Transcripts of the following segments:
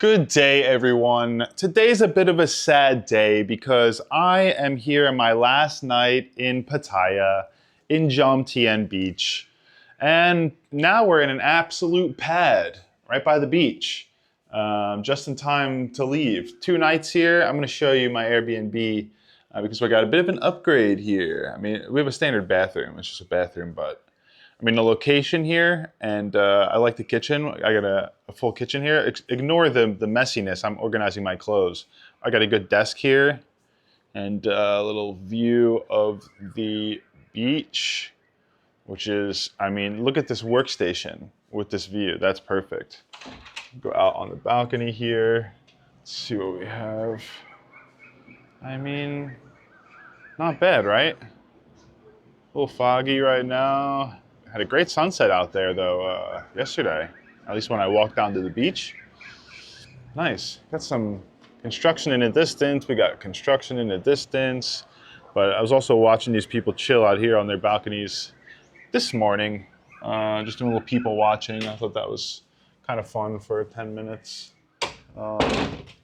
Good day, everyone. Today's a bit of a sad day because I am here on my last night in Pattaya, in Jomtien Beach. And now we're in an absolute pad right by the beach, just in time to leave. 2 nights here. I'm going to show you my Airbnb because we got a bit of an upgrade here. I mean, we have a standard bathroom. It's just a bathroom, but I mean, the location here, and I like the kitchen. I got a full kitchen here. Ignore the messiness. I'm organizing my clothes. I got a good desk here, and a little view of the beach, which is, I mean, look at this workstation with this view. That's perfect. Go out on the balcony here. Let's see what we have. I mean, not bad, right? A little foggy right now. Had a great sunset out there though yesterday, at least when I walked down to the beach. Nice. Got some construction in the distance. We got construction in the distance. But I was also watching these people chill out here on their balconies this morning. Just doing a little people watching. I thought that was kind of fun for 10 minutes.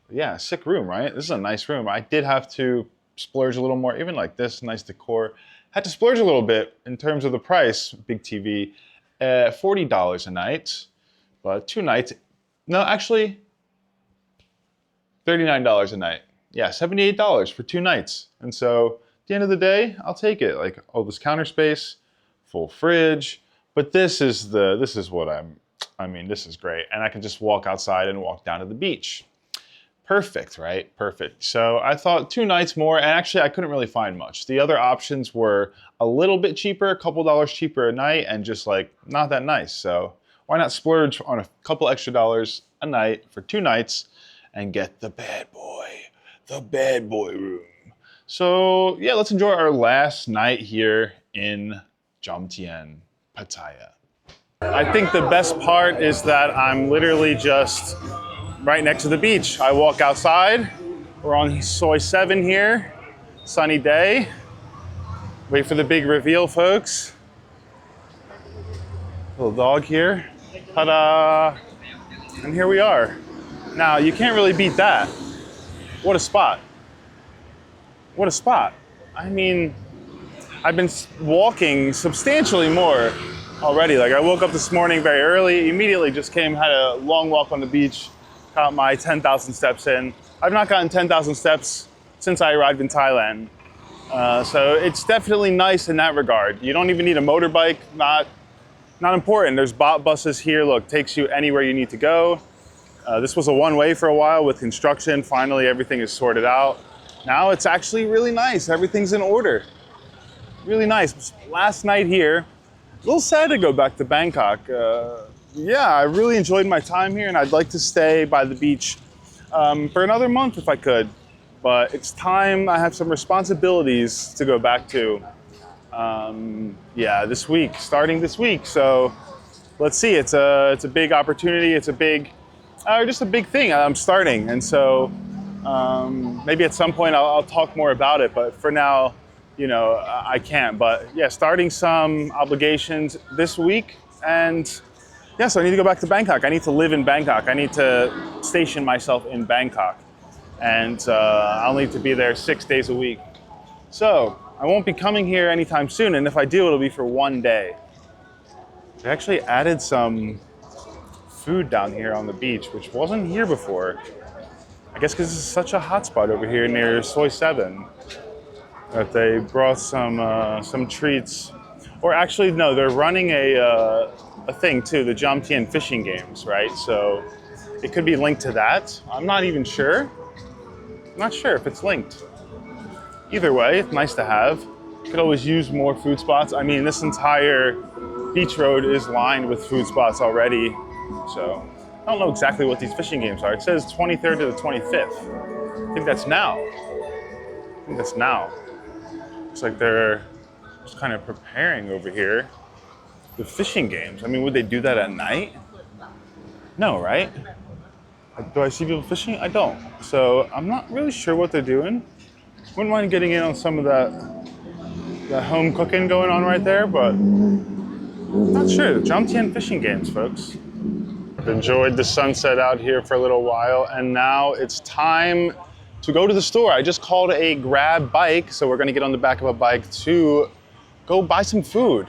Yeah, sick room, right? This is a nice room. I did have to splurge a little more, even like this, nice decor. Had to splurge a little bit in terms of the price, big TV, $40 a night, but 2 nights, no, actually, $39 a night. Yeah, $78 for 2 nights. And so at the end of the day, I'll take it. Like all this counter space, full fridge, but this is what I mean, this is great. And I can just walk outside and walk down to the beach. Perfect, right? Perfect. So I thought 2 nights more, and actually I couldn't really find much. The other options were a little bit cheaper, a couple dollars cheaper a night, and just like not that nice. So why not splurge on a couple extra dollars a night for 2 nights and get the bad boy room. So yeah, let's enjoy our last night here in Jomtien, Pattaya. I think the best part is that I'm literally just right next to the beach. I walk outside. We're on Soi 7 here. Sunny day. Wait for the big reveal, folks. Little dog here. Ta-da! And here we are. Now, you can't really beat that. What a spot. What a spot. I mean, I've been walking substantially more already. Like I woke up this morning very early, immediately just came, had a long walk on the beach, got my 10,000 steps in. I've not gotten 10,000 steps since I arrived in Thailand. So it's definitely nice in that regard. You don't even need a motorbike, not important. There's bot buses here, look, takes you anywhere you need to go. This was a one-way for a while with construction. Finally, everything is sorted out. Now it's actually really nice. Everything's in order. Really nice. Last night here, a little sad to go back to Bangkok. Yeah, I really enjoyed my time here and I'd like to stay by the beach for another month if I could. But it's time, I have some responsibilities to go back to. Yeah, this week, starting this week. So let's see, it's a big opportunity. It's a big, just a big thing I'm starting. And so maybe at some point I'll talk more about it. But for now, you know, I can't. But yeah, starting some obligations this week. And yeah, so I need to go back to Bangkok. I need to live in Bangkok. I need to station myself in Bangkok. And I'll need to be there 6 days a week. So I won't be coming here anytime soon. And if I do, it'll be for 1 day. They actually added some food down here on the beach, which wasn't here before. I guess because this is such a hot spot over here near Soi 7. That they brought some treats. Or actually, no, they're running a thing too, the Jomtien fishing games, right? So it could be linked to that. I'm not even sure. I'm not sure if it's linked. Either way, it's nice to have. Could always use more food spots. I mean, this entire beach road is lined with food spots already. So I don't know exactly what these fishing games are. It says 23rd to the 25th. I think that's now. Looks like they're just kind of preparing over here the fishing games. I mean, would they do that at night? No, right? Do I see people fishing? I don't. So I'm not really sure what they're doing. Wouldn't mind getting in on some of that home cooking going on right there, but I'm not sure. Jomtien fishing games, folks. I've enjoyed the sunset out here for a little while, and now it's time to go to the store. I just called a grab bike, so we're gonna get on the back of a bike to go buy some food.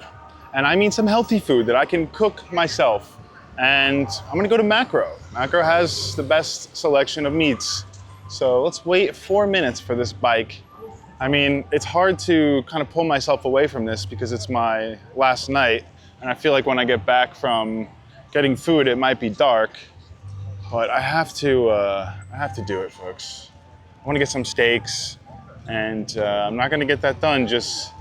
And I mean some healthy food that I can cook myself. And I'm gonna go to Macro. Macro has the best selection of meats. So let's wait 4 minutes for this bike. I mean, it's hard to kind of pull myself away from this because it's my last night. And I feel like when I get back from getting food, it might be dark. But I have to do it, folks. I wanna get some steaks, and I'm not gonna get that done just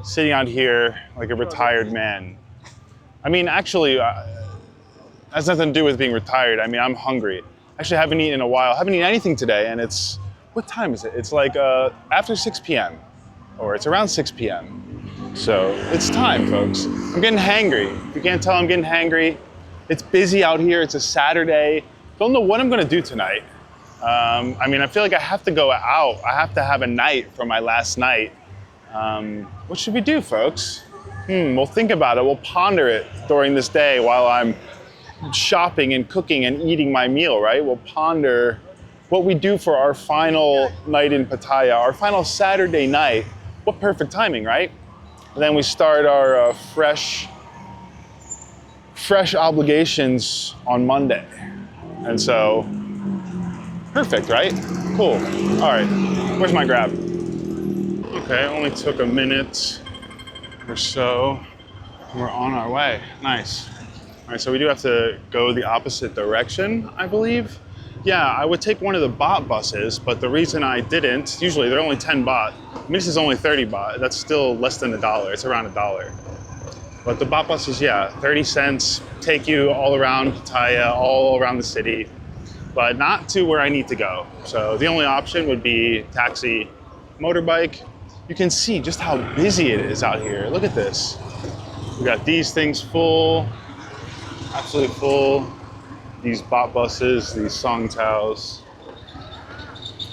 sitting out here like a retired man. I mean, actually, has nothing to do with being retired. I mean, I'm hungry. Actually, I haven't eaten in a while. I haven't eaten anything today, and it's, what time is it? It's like after 6 p.m. or it's around 6 p.m. So it's time, folks. I'm getting hangry. If you can't tell, I'm getting hangry. It's busy out here. It's a Saturday. Don't know what I'm gonna do tonight. I mean, I feel like I have to go out. I have to have a night for my last night. What should we do, folks? We'll think about it. We'll ponder it during this day while I'm shopping and cooking and eating my meal, right? We'll ponder what we do for our final night in Pattaya, our final Saturday night. What perfect timing, right? And then we start our fresh obligations on Monday. And so, perfect, right? Cool. All right, where's my grab? Okay, only took a minute or so. We're on our way, nice. All right, so we do have to go the opposite direction, I believe. Yeah, I would take one of the baht buses, but the reason I didn't, usually they're only 10 baht. I mean, this is only 30 baht. That's still less than $1. It's around $1. But the baht buses, yeah, 30 cents, take you all around Pattaya, all around the city, but not to where I need to go. So the only option would be taxi, motorbike. You can see just how busy it is out here. Look at this. We got these things full, absolutely full. These baht buses, these song taos.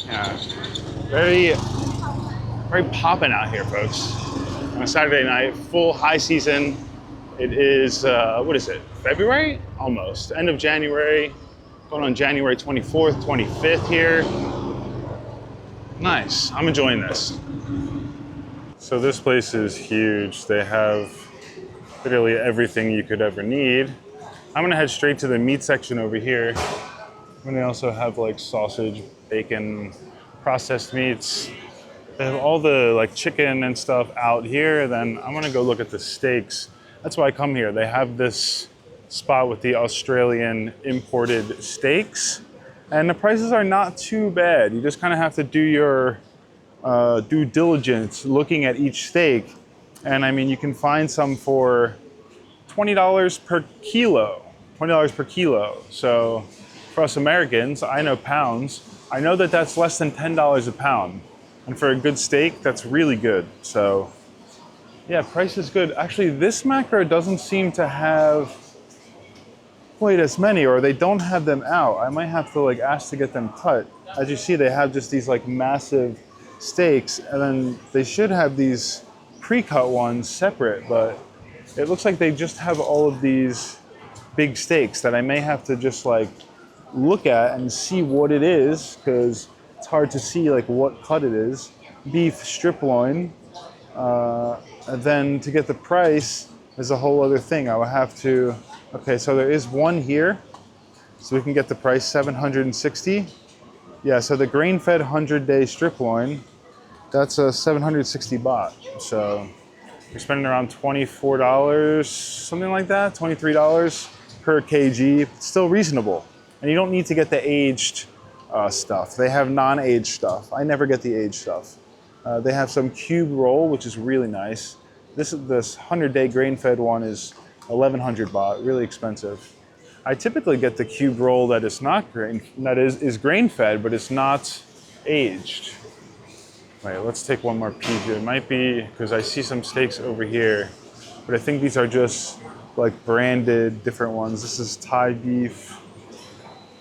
Yeah, very poppin' out here, folks. On a Saturday night, full high season. It is, what is it, February? Almost, end of January. Going on January 24th, 25th here. Nice, I'm enjoying this. So this place is huge. They have literally everything you could ever need. I'm gonna head straight to the meat section over here. And they also have like sausage, bacon, processed meats. They have all the like chicken and stuff out here. Then I'm gonna go look at the steaks. That's why I come here. They have this spot with the Australian imported steaks. And the prices are not too bad. You just kind of have to do your due diligence looking at each steak. And I mean, you can find some for $20 per kilo, $20 per kilo. So for us Americans, I know pounds. I know that that's less than $10 a pound. And for a good steak, that's really good. So yeah, price is good. Actually, this Macro doesn't seem to have quite as many, or they don't have them out. I might have to like ask to get them cut. As you see, they have just these like massive steaks, and then they should have these pre-cut ones separate, but it looks like they just have all of these big steaks that I may have to just like look at and see what it is, because it's hard to see like what cut it is. Beef strip loin. And then to get the price is a whole other thing. I will have to, okay, so there is one here. So we can get the price, 760. Yeah, so the grain-fed 100-day strip loin, that's a 760 baht. So you're spending around $24, something like that, $23 per kg. It's still reasonable. And you don't need to get the aged stuff. They have non-aged stuff. I never get the aged stuff. They have some cube roll, which is really nice. This 100-day grain-fed one is 1,100 baht, really expensive. I typically get the cube roll that is not is grain-fed, but it's not aged. Wait, let's take one more peek. It might be because I see some steaks over here, but I think these are just like branded different ones. This is Thai beef.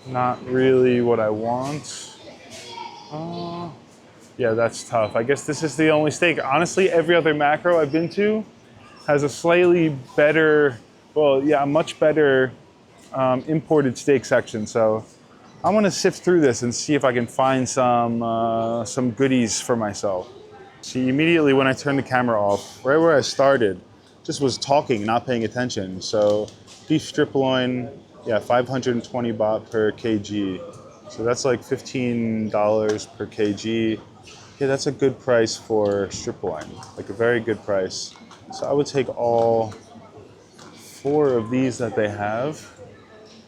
Not really what I want. Yeah, that's tough. I guess this is the only steak. Honestly, every other Macro I've been to has a slightly better, well, yeah, a much better imported steak section. So I want to sift through this and see if I can find some goodies for myself. See, immediately when I turned the camera off, right where I started, just was talking, not paying attention. So beef strip loin, yeah, 520 baht per kg. So that's like $15 per kg. Yeah, that's a good price for strip loin, like a very good price. So I would take all 4 of these that they have.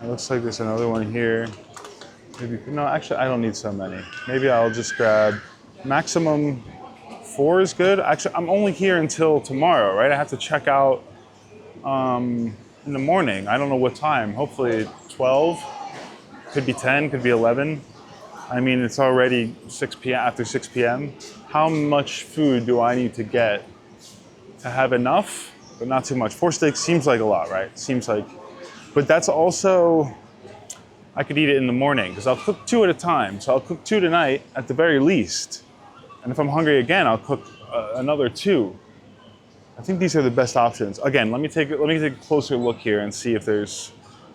It looks like there's another one here. Maybe, no, actually, I don't need so many. Maybe I'll just grab maximum 4 is good. Actually, I'm only here until tomorrow, right? I have to check out in the morning. I don't know what time. Hopefully 12. Could be 10, could be 11. I mean, it's already 6 p.m. after 6 p.m. How much food do I need to get to have enough, but not too much? 4 steaks seems like a lot, right? Seems like, but that's also, I could eat it in the morning because I'll cook 2 at a time. So I'll cook 2 tonight at the very least. And if I'm hungry again, I'll cook another 2. I think these are the best options. Again, let me take a closer look here and see if there's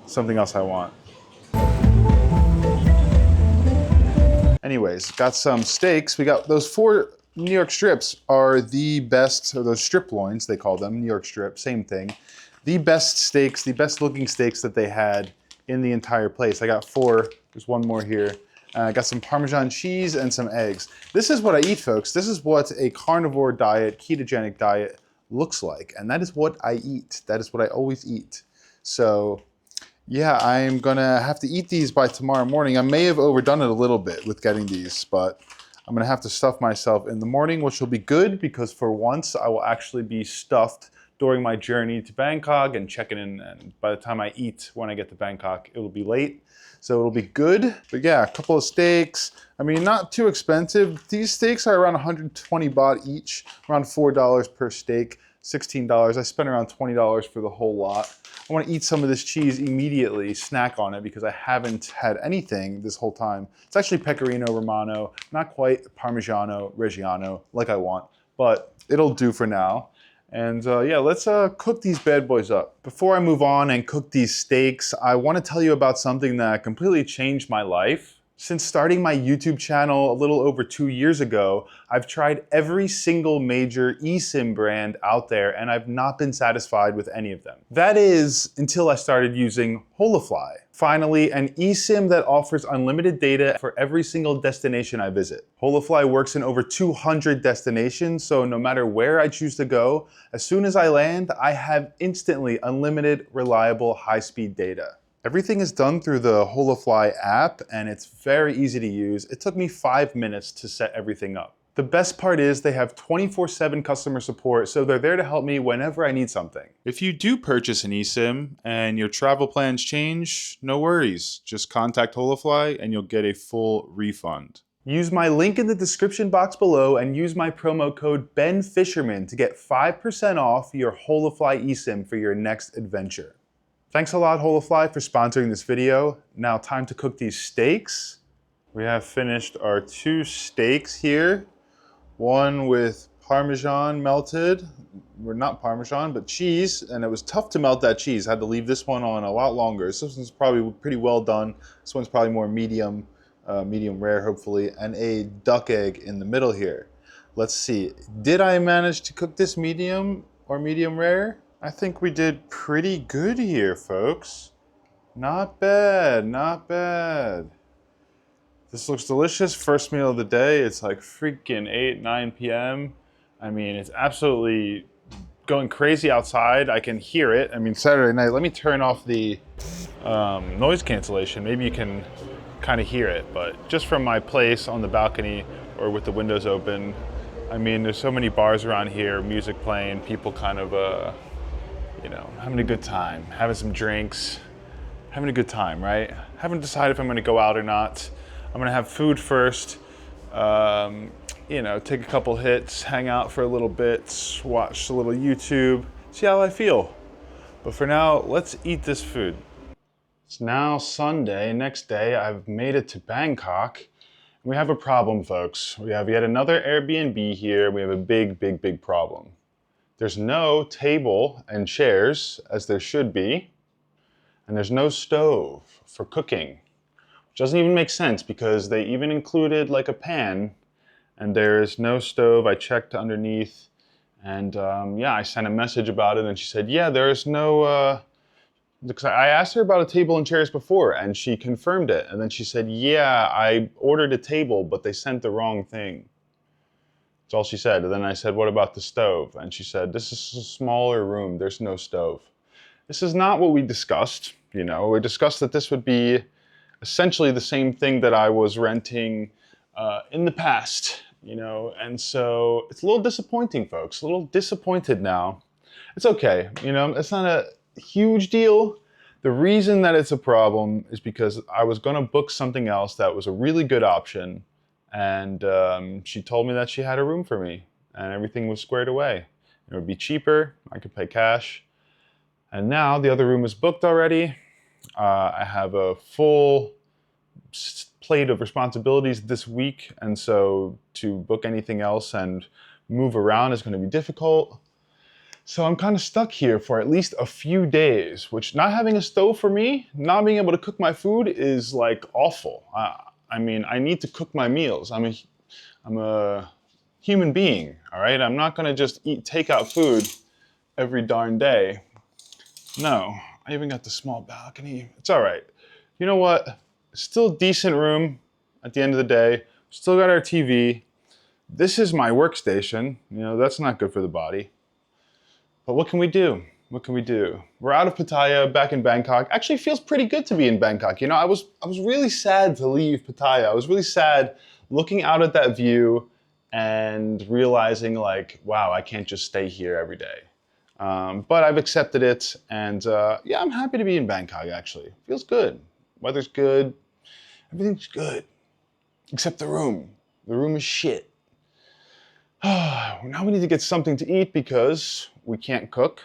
something else I want. Anyways, got some steaks. We got those 4 New York strips are the best, or those strip loins, they call them, New York strip, same thing. The best steaks, the best looking steaks that they had in the entire place. I got 4, there's one more here. I got some Parmesan cheese and some eggs. This is what I eat, folks. This is what a carnivore diet, ketogenic diet looks like. And that is what I eat. That is what I always eat. So yeah, I'm gonna have to eat these by tomorrow morning. I may have overdone it a little bit with getting these, but I'm gonna have to stuff myself in the morning, which will be good because for once I will actually be stuffed during my journey to Bangkok and checking in. And by the time I eat when I get to Bangkok, it will be late. So it'll be good. But yeah, a couple of steaks. I mean, not too expensive. These steaks are around 120 baht each, around $4 per steak, $16. I spent around $20 for the whole lot. I want to eat some of this cheese immediately, snack on it, because I haven't had anything this whole time. It's actually Pecorino Romano, not quite Parmigiano Reggiano like I want, but it'll do for now. And yeah, let's cook these bad boys up. Before I move on and cook these steaks, I want to tell you about something that completely changed my life. Since starting my YouTube channel a little over 2 years ago, I've tried every single major eSIM brand out there and I've not been satisfied with any of them. That is, until I started using Holafly. Finally, an eSIM that offers unlimited data for every single destination I visit. Holafly works in over 200 destinations, so no matter where I choose to go, as soon as I land, I have instantly unlimited, reliable, high-speed data. Everything is done through the Holafly app and it's very easy to use. It took me 5 minutes to set everything up. The best part is they have 24/7 customer support, so they're there to help me whenever I need something. If you do purchase an eSIM and your travel plans change, no worries. Just contact Holafly and you'll get a full refund. Use my link in the description box below and use my promo code BENFISHERMAN to get 5% off your Holafly eSIM for your next adventure. Thanks a lot, Holafly, for sponsoring this video. Now time to cook these steaks. We have finished our 2 steaks here. One with Parmesan melted, or not Parmesan, but cheese, and it was tough to melt that cheese. I had to leave this one on a lot longer. This one's probably pretty well done. This one's probably more medium, medium rare, hopefully, and a duck egg in the middle here. Let's see, did I manage to cook this medium or medium rare? I think we did pretty good here, folks. Not bad, not bad. This looks delicious. First meal of the day. It's like freaking 8, 9 p.m. I mean, it's absolutely going crazy outside. I can hear it. I mean, Saturday night. Let me turn off the noise cancellation. Maybe you can kind of hear it. But just from my place on the balcony or with the windows open, I mean, there's so many bars around here, music playing, people kind of, you know, having a good time, having some drinks, having a good time, right? Haven't decided if I'm gonna go out or not. I'm gonna have food first, you know, take a couple hits, hang out for a little bit, watch a little YouTube, see how I feel. But for now, let's eat this food. It's now Sunday, next day. I've made it to Bangkok. We have a problem, folks. We have yet another Airbnb here. We have a big problem. There's no table and chairs, as there should be. and there's no stove for cooking. Which doesn't even make sense because they even included like a pan, and there's no stove. I checked underneath, and yeah, I sent a message about it, and she said, yeah, there's no, because I asked her about a table and chairs before, and she confirmed it. And then she said, yeah, I ordered a table, but they sent the wrong thing. That's all she said. And then I said, what about the stove? And she said, this is a smaller room. There's no stove. This is not what we discussed. You know, we discussed that this would be essentially the same thing that I was renting in the past, you know, and so it's a little disappointing, folks. A little disappointed now. It's okay, you know, it's not a huge deal. The reason that it's a problem is because I was going to book something else that was a really good option, and she told me that she had a room for me, and everything was squared away. It would be cheaper, I could pay cash, and now the other room is booked already. I have a full plate of responsibilities this week, and so to book anything else and move around is going to be difficult. So I'm kind of stuck here for at least a few days, which not having a stove for me, not being able to cook my food is like awful. I mean, I need to cook my meals. I'm a human being, all right? I'm not going to just eat takeout food every darn day. No, I even got the small balcony. It's all right. You know what? Still decent room at the end of the day. Still got our TV. This is my workstation. You know, that's not good for the body. But what can we do? What can we do? We're out of Pattaya, back in Bangkok. Actually, it feels pretty good to be in Bangkok. You know, I was really sad to leave Pattaya. I was really sad looking out at that view and realizing like, wow, I can't just stay here every day. But I've accepted it, and yeah, I'm happy to be in Bangkok, actually. Feels good. Weather's good. Everything's good. Except the room. The room is shit. Now we need to get something to eat because we can't cook.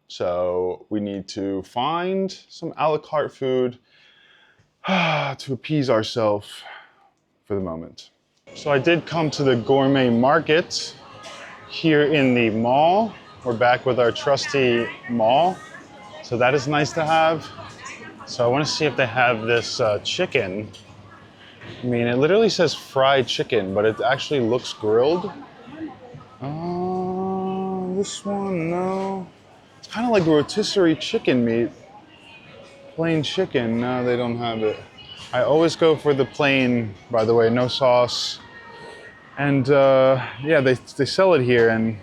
So we need to find some a la carte food to appease ourselves for the moment. So I did come to the gourmet market here in the mall. We're back with our trusty mall. So that is nice to have. So I want to see if they have this chicken. I mean, it literally says fried chicken, but it actually looks grilled. This one, no. It's kind of like rotisserie chicken meat. Plain chicken, no, they don't have it. I always go for the plain, by the way, no sauce. And yeah, they sell it here, and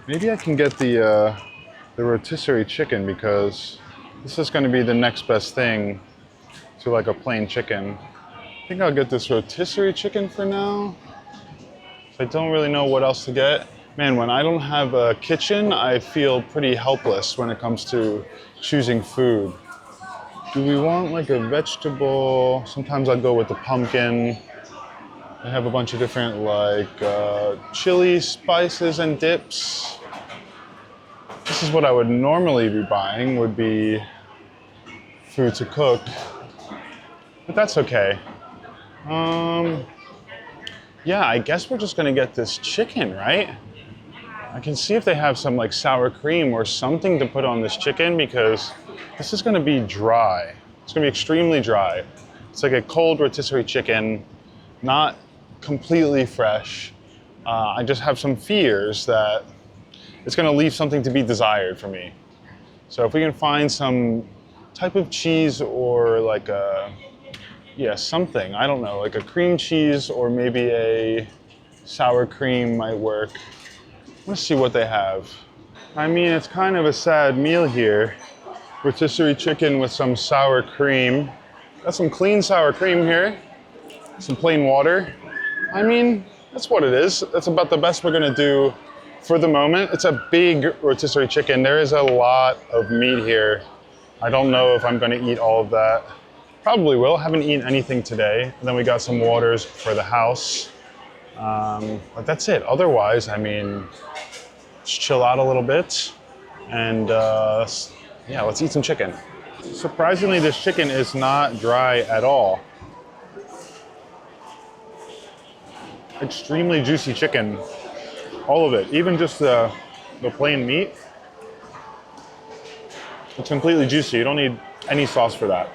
maybe I can get the rotisserie chicken because this is going to be the next best thing to like a plain chicken. I think I'll get this rotisserie chicken for now. I don't really know what else to get. Man, when I don't have a kitchen, I feel pretty helpless when it comes to choosing food. Do we want like a vegetable? Sometimes I'll go with the pumpkin. They have a bunch of different like chili spices and dips. This is what I would normally be buying, would be food to cook. But that's okay. Yeah, I guess we're just gonna get this chicken, right? I can see if they have some like sour cream or something to put on this chicken because this is gonna be dry. It's gonna be extremely dry. It's like a cold rotisserie chicken, not completely fresh. I just have some fears that it's gonna leave something to be desired for me. So if we can find some type of cheese or like a, yeah, something, I don't know, like a cream cheese or maybe a sour cream might work. Let's see what they have. I mean, it's kind of a sad meal here. Rotisserie chicken with some sour cream. Got some clean sour cream here. Some plain water. I mean, that's what it is. That's about the best we're gonna do for the moment. It's a big rotisserie chicken. There is a lot of meat here. I don't know if I'm gonna eat all of that. Probably will. Haven't eaten anything today. And then we got some waters for the house. But that's it. Otherwise, I mean, just chill out a little bit. And yeah, let's eat some chicken. Surprisingly, this chicken is not dry at all. Extremely juicy chicken. All of it. Even just the plain meat. It's completely juicy. You don't need any sauce for that.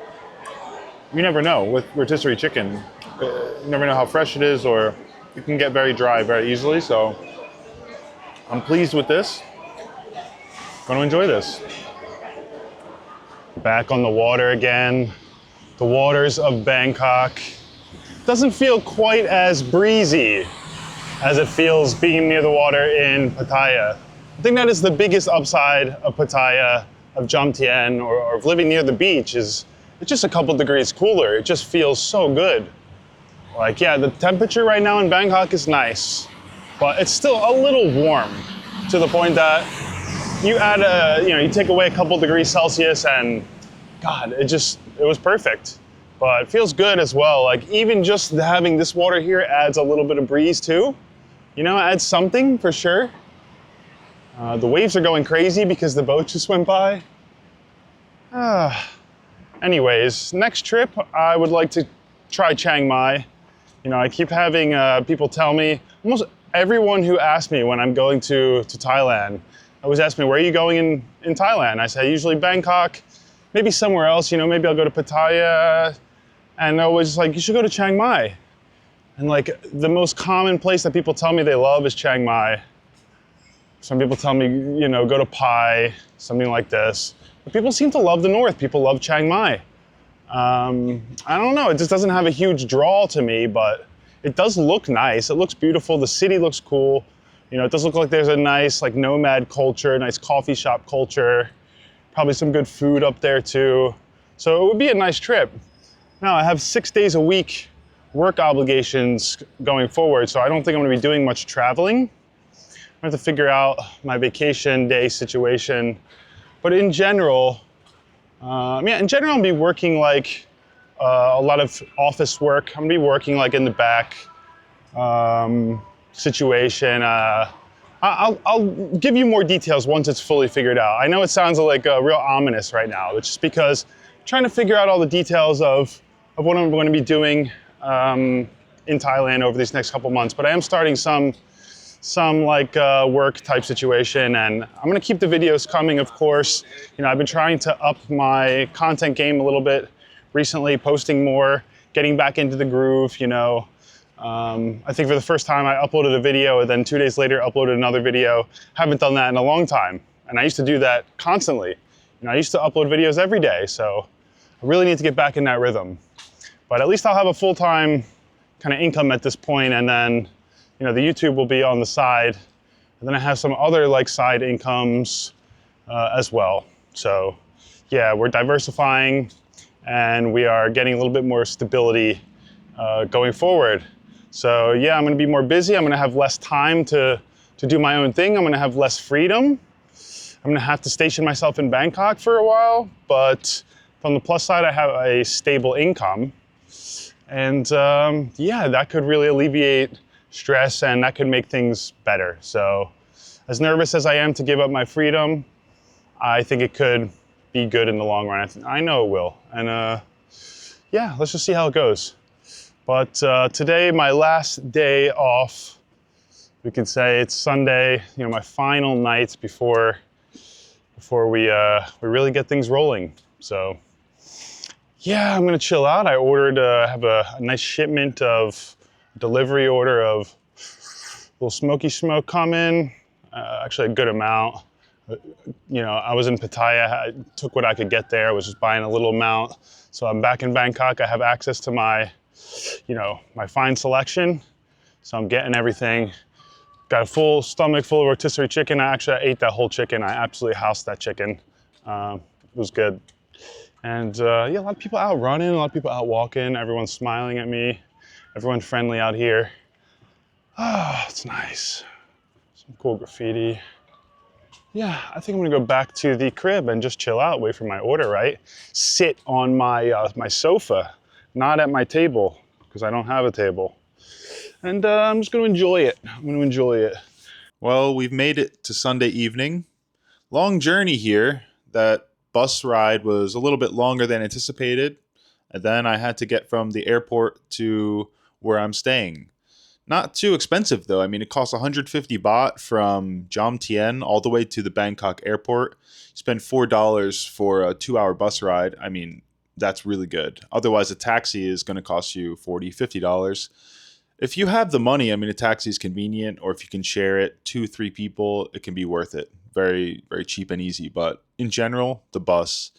You never know with rotisserie chicken. You never know how fresh it is, or it can get very dry very easily. So I'm pleased with this. Going to enjoy this. Back on the water again. The waters of Bangkok. Doesn't feel quite as breezy as it feels being near the water in Pattaya. I think that is the biggest upside of Pattaya, of Jomtien, or of living near the beach, is it's just a couple degrees cooler. It just feels so good. Like, yeah, the temperature right now in Bangkok is nice, but it's still a little warm to the point that you add you take away a couple degrees Celsius and God, it was perfect. But it feels good as well. Like, even just having this water here adds a little bit of breeze too. Adds something for sure. The waves are going crazy because the boat just went by. Anyways, next trip, I would like to try Chiang Mai. I keep having people tell me, almost everyone who asks me when I'm going to Thailand, always ask me, where are you going in Thailand? I say, usually Bangkok, maybe somewhere else, maybe I'll go to Pattaya. And they're always like, you should go to Chiang Mai. And like, the most common place that people tell me they love is Chiang Mai. Some people tell me, go to Pai, something like this. But people seem to love the north. People love Chiang Mai. I don't know, it just doesn't have a huge draw to me, but it does look nice. It looks beautiful. The city looks cool. It does look like there's a nice like nomad culture, nice coffee shop culture, probably some good food up there too. So it would be a nice trip. Now I have 6 days a week work obligations going forward, so I don't think I'm gonna be doing much traveling. I have to figure out my vacation day situation. But in general, I'll be working like a lot of office work. I'm gonna be working like in the back situation. I'll give you more details once it's fully figured out. I know it sounds like real ominous right now. It's just because I'm trying to figure out all the details of what I'm going to be doing in Thailand over these next couple months. But I am starting some like work type situation, and I'm gonna keep the videos coming, of course. I've been trying to up my content game a little bit recently, posting more, getting back into the groove. I think for the first time I uploaded a video and then 2 days later uploaded another video. Haven't done that in a long time, and I used to do that constantly. I used to upload videos every day, so I really need to get back in that rhythm. But at least I'll have a full-time kind of income at this point, and then the YouTube will be on the side, and then I have some other like side incomes as well. So yeah, we're diversifying, and we are getting a little bit more stability going forward. So yeah, I'm gonna be more busy. I'm gonna have less time to do my own thing. I'm gonna have less freedom. I'm gonna have to station myself in Bangkok for a while, but from the plus side, I have a stable income. And yeah, that could really alleviate stress, and that could make things better. So as nervous as I am to give up my freedom, I think it could be good in the long run. I know it will. And yeah, let's just see how it goes. But today, my last day off, we can say it's Sunday, my final night before we really get things rolling. So yeah, I'm gonna chill out. I ordered, have a nice shipment of delivery order of little smoky smoke coming, actually a good amount. I was in Pattaya, I took what I could get there, I was just buying a little amount. So I'm back in Bangkok, I have access to my, my fine selection. So I'm getting everything. Got a full stomach full of rotisserie chicken. I ate that whole chicken. I absolutely housed that chicken. It was good. And yeah, a lot of people out running, a lot of people out walking, everyone's smiling at me. Everyone's friendly out here. Ah, it's nice. Some cool graffiti. Yeah, I think I'm gonna go back to the crib and just chill out, wait for my order, right? Sit on my my sofa, not at my table, because I don't have a table. And I'm just gonna enjoy it. I'm gonna enjoy it. Well, we've made it to Sunday evening. Long journey here. That bus ride was a little bit longer than anticipated. And then I had to get from the airport to where I'm staying. Not too expensive though. I mean, it costs 150 baht from Jomtien all the way to the Bangkok airport. You spend $4 for a 2 hour bus ride. I mean, that's really good. Otherwise, a taxi is going to cost you $40, $50. If you have the money, I mean, a taxi is convenient, or if you can share it, two, three people, it can be worth it. Very, very cheap and easy. But in general, the bus.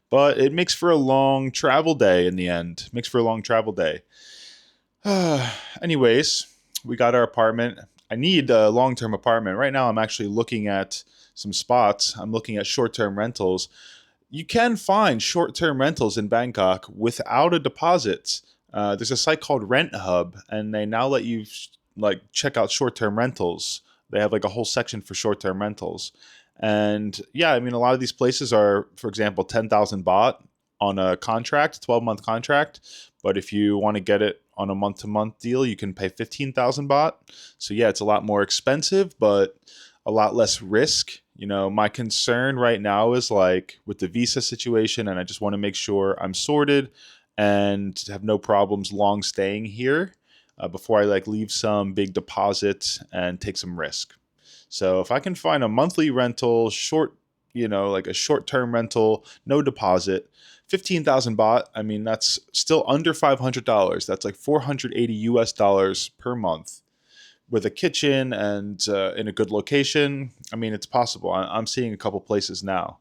But it makes for a long travel day in the end. Makes for a long travel day. Anyways, we got our apartment. I need a long term apartment. Right now, I'm actually looking at some spots. I'm looking at short term rentals. You can find short term rentals in Bangkok without a deposit. There's a site called Rent Hub, and they now let you like check out short term rentals. They have like a whole section for short term rentals. And yeah, I mean, a lot of these places are, for example, 10,000 baht on a contract, 12-month contract. But if you want to get it on a month to month deal, you can pay 15,000 baht. So yeah, it's a lot more expensive, but a lot less risk. You know, my concern right now is like with the visa situation, and I just want to make sure I'm sorted and have no problems long staying here before I like leave some big deposit and take some risk. So if I can find a monthly rental, short, like a short term rental, no deposit, 15,000 baht, I mean, that's still under $500. That's like 480 US dollars per month with a kitchen and in a good location. I mean, it's possible. I'm seeing a couple places now.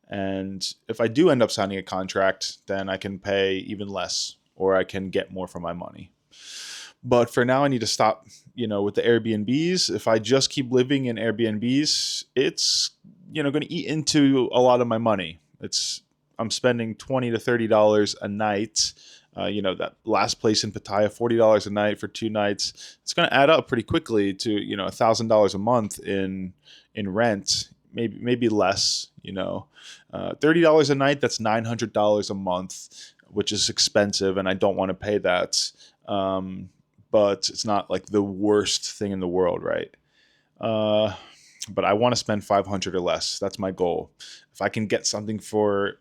And if I do end up signing a contract, then I can pay even less or I can get more for my money. But for now, I need to stop, with the Airbnbs. If I just keep living in Airbnbs, it's, going to eat into a lot of my money. I'm spending $20 to $30 a night. That last place in Pattaya, $40 a night for 2 nights. It's going to add up pretty quickly to, $1,000 a month in rent, maybe less, $30 a night. That's $900 a month, which is expensive. And I don't want to pay that. But it's not like the worst thing in the world, right? But I want to spend 500 or less. That's my goal. If I can get something for,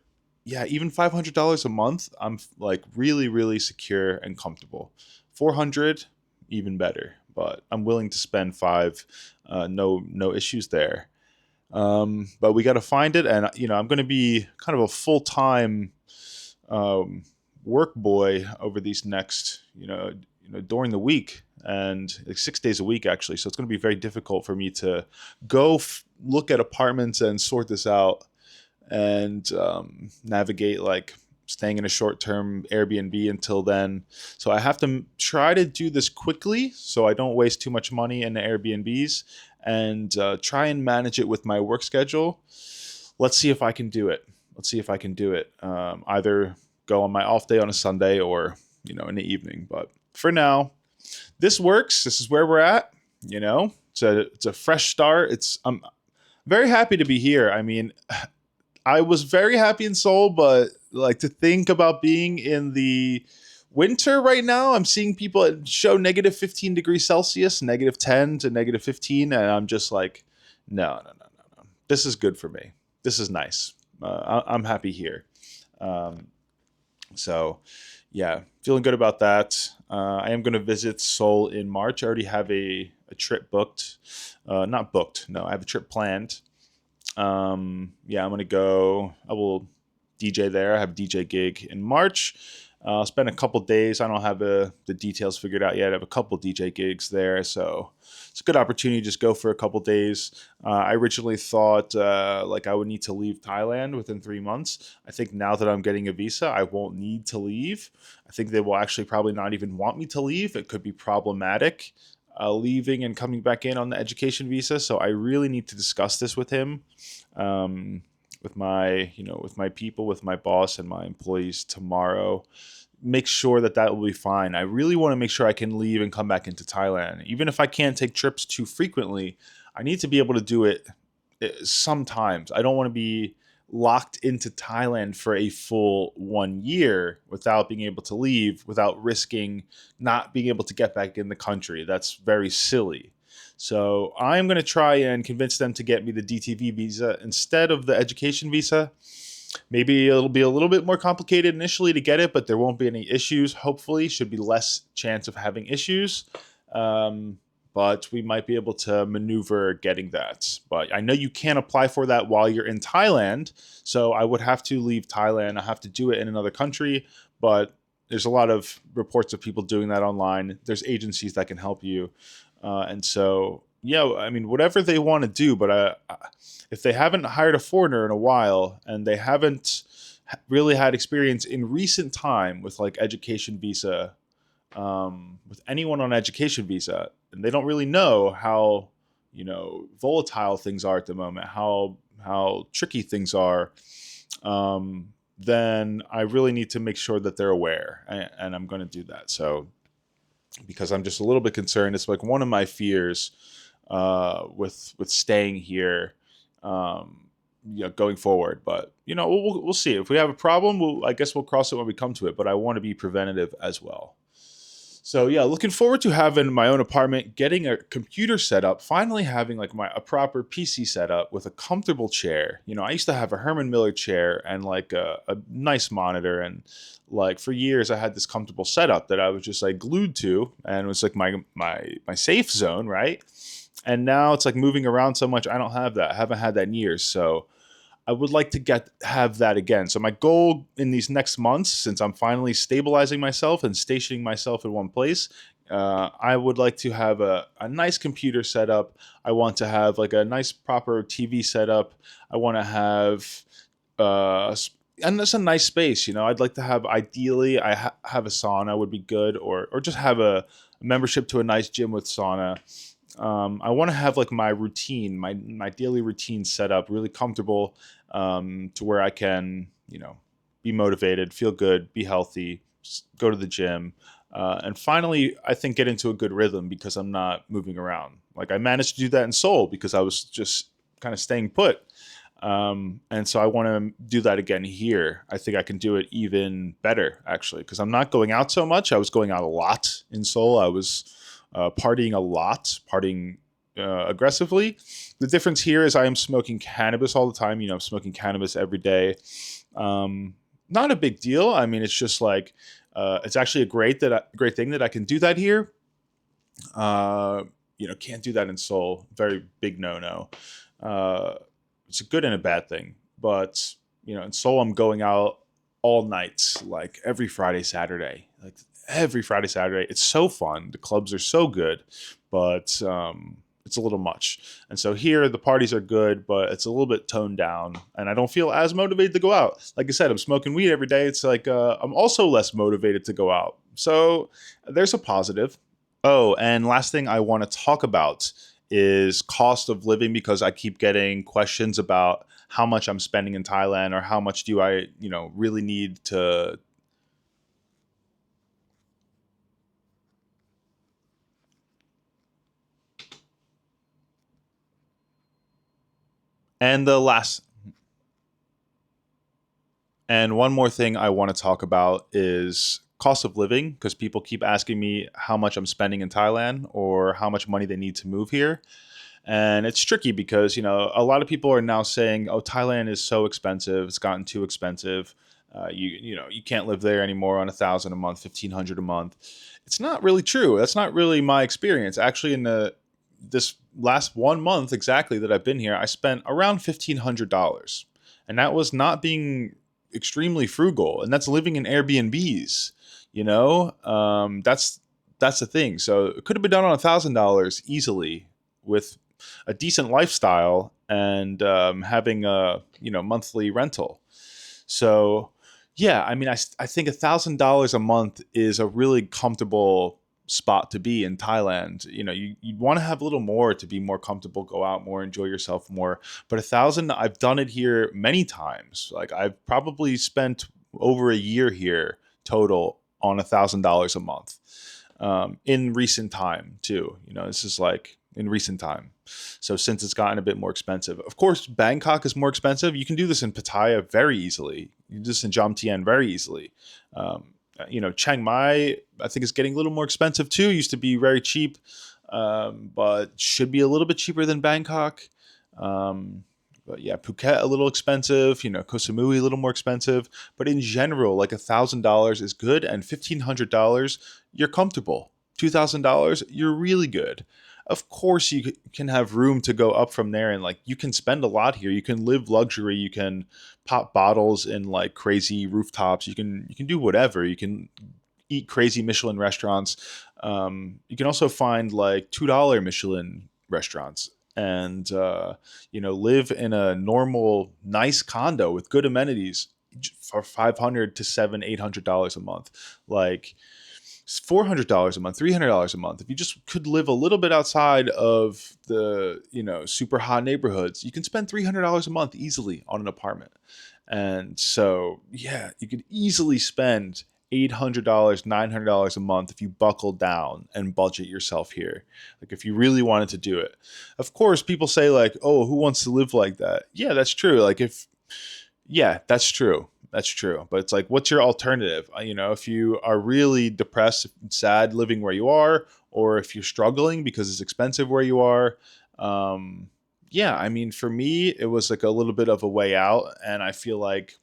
even $500 a month, I'm like really, really secure and comfortable. 400, even better. But I'm willing to spend five. No issues there. But we got to find it, and I'm going to be kind of a full-time work boy over these next, during the week, and like 6 days a week actually. So it's going to be very difficult for me to go look at apartments and sort this out and navigate like staying in a short-term Airbnb until then. So I have to try to do this quickly so I don't waste too much money in the Airbnbs, and try and manage it with my work schedule. Let's see if I can do it. Either go on my off day on a Sunday or, in the evening. But for now, this works. This is where we're at. It's a fresh start. I'm very happy to be here. I mean, I was very happy in Seoul, but like to think about being in the winter right now, I'm seeing people show negative 15 degrees Celsius, negative 10 to negative 15. And I'm just like, no. This is good for me. This is nice. I'm happy here. So yeah, feeling good about that. I am going to visit Seoul in March. I already have a trip booked. Not booked. No, I have a trip planned. I'm going to go. I will DJ there. I have a DJ gig in March. I'll spend a couple days. I don't have the details figured out yet. I have a couple DJ gigs there. So it's a good opportunity to just go for a couple days. I originally thought like I would need to leave Thailand within 3 months. I think now that I'm getting a visa, I won't need to leave. I think they will actually probably not even want me to leave. It could be problematic leaving and coming back in on the education visa. So I really need to discuss this with him, with my people, with my boss and my employees tomorrow. Make sure that will be fine. I really want to make sure I can leave and come back into Thailand. Even if I can't take trips too frequently, I need to be able to do it sometimes. I don't want to be locked into Thailand for a full 1 year without being able to leave, without risking not being able to get back in the country. That's very silly. So I'm going to try and convince them to get me the DTV visa instead of the education visa. Maybe it'll be a little bit more complicated initially to get it, but there won't be any issues. Hopefully, should be less chance of having issues. Um, but we might be able to maneuver getting that. But I know you can't apply for that while you're in Thailand, so I would have to leave Thailand. I have to do it in another country, but there's a lot of reports of people doing that online. There's agencies that can help you, and so yeah, I mean whatever they want to do. But if they haven't hired a foreigner in a while and they haven't really had experience in recent time with like education visa, with anyone on education visa, and they don't really know how volatile things are at the moment, how tricky things are, then I really need to make sure that they're aware, and I'm going to do that. So because I'm just a little bit concerned, it's like one of my fears with staying here. Going forward, but we'll see. If we have a problem, I guess we'll cross it when we come to it. But I want to be preventative as well. So yeah, looking forward to having my own apartment, getting a computer set up, finally having like a proper PC setup with a comfortable chair. I used to have a Herman Miller chair and like a nice monitor, and like for years I had this comfortable setup that I was just like glued to, and it was like my safe zone, right? And now it's like moving around so much, I don't have that. I haven't had that in years, so I would like to have that again. So my goal in these next months, since I'm finally stabilizing myself and stationing myself in one place, I would like to have a nice computer setup. I want to have like a nice proper TV setup. I want to have and it's a nice space. I'd like to have, ideally, have a sauna would be good, or just have a membership to a nice gym with sauna. I want to have like my routine, my daily routine set up really comfortable, to where I can, be motivated, feel good, be healthy, go to the gym. And finally, I think get into a good rhythm because I'm not moving around. Like I managed to do that in Seoul because I was just kind of staying put. And so I want to do that again here. I think I can do it even better, actually, because I'm not going out so much. I was going out a lot in Seoul. I was partying a lot, partying aggressively. The difference here is I am smoking cannabis all the time. I'm smoking cannabis every day. Not a big deal. I mean, it's just like it's actually a great thing that I can do that here. Can't do that in Seoul. Very big no. It's a good and a bad thing. But in Seoul, I'm going out all night, like every Friday, Saturday, like every Friday, Saturday. It's so fun. The clubs are so good, but it's a little much. And so here, the parties are good, but it's a little bit toned down, and I don't feel as motivated to go out. Like I said, I'm smoking weed every day. It's like I'm also less motivated to go out. So there's a positive. Oh, and last thing I want to talk about is cost of living, because I keep getting questions about how much I'm spending in Thailand, or how much do I, really need to. And the last and one more thing I want to talk about is cost of living, because people keep asking me how much I'm spending in Thailand or how much money they need to move here. And it's tricky because, a lot of people are now saying, "Oh, Thailand is so expensive. It's gotten too expensive. You can't live there anymore on 1,000 a month, 1,500 a month." It's not really true. That's not really my experience. Actually, in this last 1 month exactly that I've been here, I spent around $1,500, and that was not being extremely frugal, and that's living in Airbnbs. That's the thing. So it could have been done on $1,000 easily with a decent lifestyle and having a monthly rental. So yeah, I mean, I think $1,000 a month is a really comfortable spot to be in Thailand. You'd want to have a little more to be more comfortable, go out more, enjoy yourself more. But 1,000, I've done it here many times. Like I've probably spent over a year here total on $1,000 a month, in recent time too. This is like in recent time. So since it's gotten a bit more expensive, of course, Bangkok is more expensive. You can do this in Pattaya very easily. You can do this in Jomtien very easily. Chiang Mai, I think, is getting a little more expensive too. Used to be very cheap, but should be a little bit cheaper than Bangkok. But yeah, Phuket a little expensive. Koh Samui a little more expensive. But in general, like $1,000 is good, and $1,500 you're comfortable. $2,000, you're really good. Of course, you can have room to go up from there, and like you can spend a lot here. You can live luxury. You can pop bottles in like crazy rooftops. You can do whatever. You can eat crazy Michelin restaurants. You can also find like $2 Michelin restaurants, and live in a normal, nice condo with good amenities for 500 to $700-800 a month. Like $400 a month, $300 a month. If you just could live a little bit outside of the super hot neighborhoods, you can spend $300 a month easily on an apartment. And so, yeah, you could easily spend $800, $900 a month if you buckle down and budget yourself here. Like if you really wanted to do it. Of course, people say like, "Oh, who wants to live like that?" Yeah, that's true. Yeah, that's true. That's true. But it's like, what's your alternative? If you are really depressed and sad living where you are, or if you're struggling because it's expensive where you are, yeah, I mean, for me, it was like a little bit of a way out. And I feel like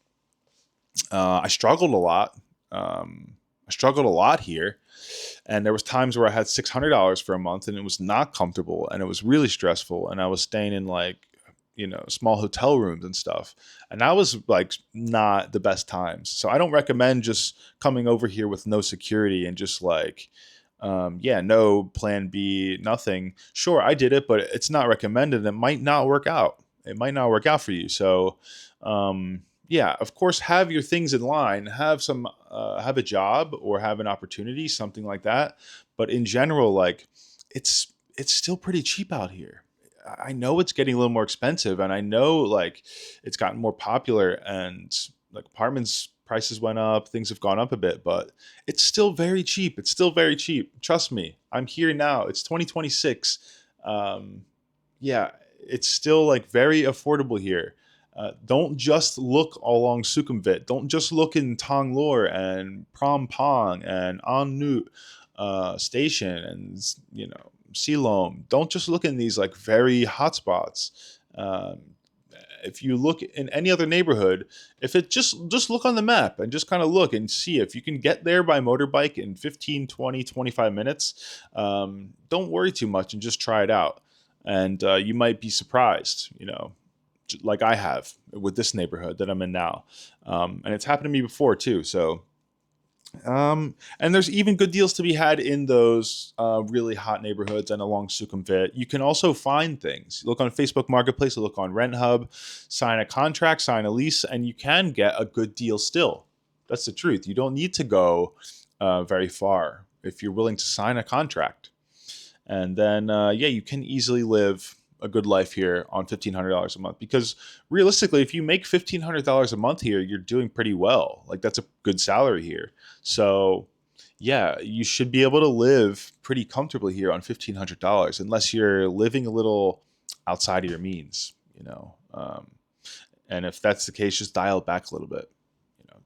I struggled a lot. I struggled a lot here. And there was times where I had $600 for a month and it was not comfortable and it was really stressful. And I was staying in like, small hotel rooms and stuff. And that was like not the best times. So I don't recommend just coming over here with no security and just like, no plan B, nothing. Sure, I did it, but it's not recommended. It might not work out. It might not work out for you. So, yeah, of course, have your things in line. Have a job or have an opportunity, something like that. But in general, like, it's still pretty cheap out here. I know it's getting a little more expensive, and I know like it's gotten more popular, and like apartments prices went up, things have gone up a bit, but it's still very cheap. It's still very cheap. Trust me, I'm here now. It's 2026. Yeah, it's still like very affordable here. Don't just look along Sukhumvit. Don't just look in Tonglor and Prom and An Nut Station and Siloam. Don't just look in these like very hot spots. If you look in any other neighborhood, if it just look on the map and just kind of look and see if you can get there by motorbike in 15, 20, 25 minutes. Don't worry too much and just try it out. And you might be surprised, like I have with this neighborhood that I'm in now. And it's happened to me before too. So, and there's even good deals to be had in those really hot neighborhoods and along Sukhumvit. You can also find things. Look on Facebook Marketplace, look on RentHub, sign a contract, sign a lease, and you can get a good deal still. That's the truth. You don't need to go very far if you're willing to sign a contract. And then, you can easily live a good life here on $1,500 a month, because realistically, if you make $1,500 a month here, you're doing pretty well. Like that's a good salary here. So yeah, you should be able to live pretty comfortably here on $1,500 unless you're living a little outside of your means, and if that's the case, just dial it back a little bit.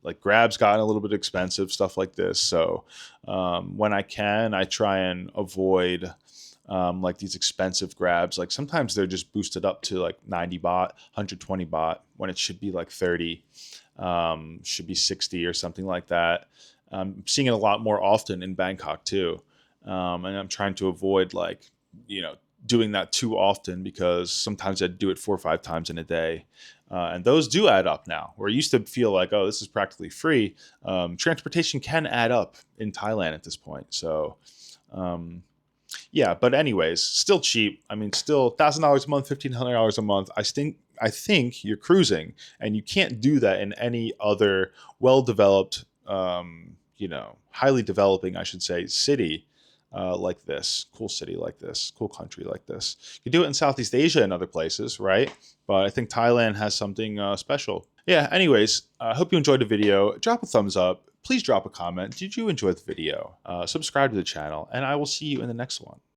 Like Grab's gotten a little bit expensive, stuff like this. So when I can, I try and avoid like these expensive Grabs. Like sometimes they're just boosted up to like 90 baht, 120 baht when it should be like 30, should be 60 or something like that. I'm seeing it a lot more often in Bangkok too. And I'm trying to avoid like, doing that too often, because sometimes I do it 4 or 5 times in a day. And those do add up now, where I used to feel like, oh, this is practically free. Transportation can add up in Thailand at this point. So, yeah, but anyways, still cheap. I mean, still $1,000 a month, $1,500 a month. I think you're cruising, and you can't do that in any other well-developed, highly developing, I should say, city like this, cool city like this, cool country like this. You can do it in Southeast Asia and other places, right? But I think Thailand has something special. Yeah, anyways, I hope you enjoyed the video. Drop a thumbs up. Please drop a comment. Did you enjoy the video? Subscribe to the channel, and I will see you in the next one.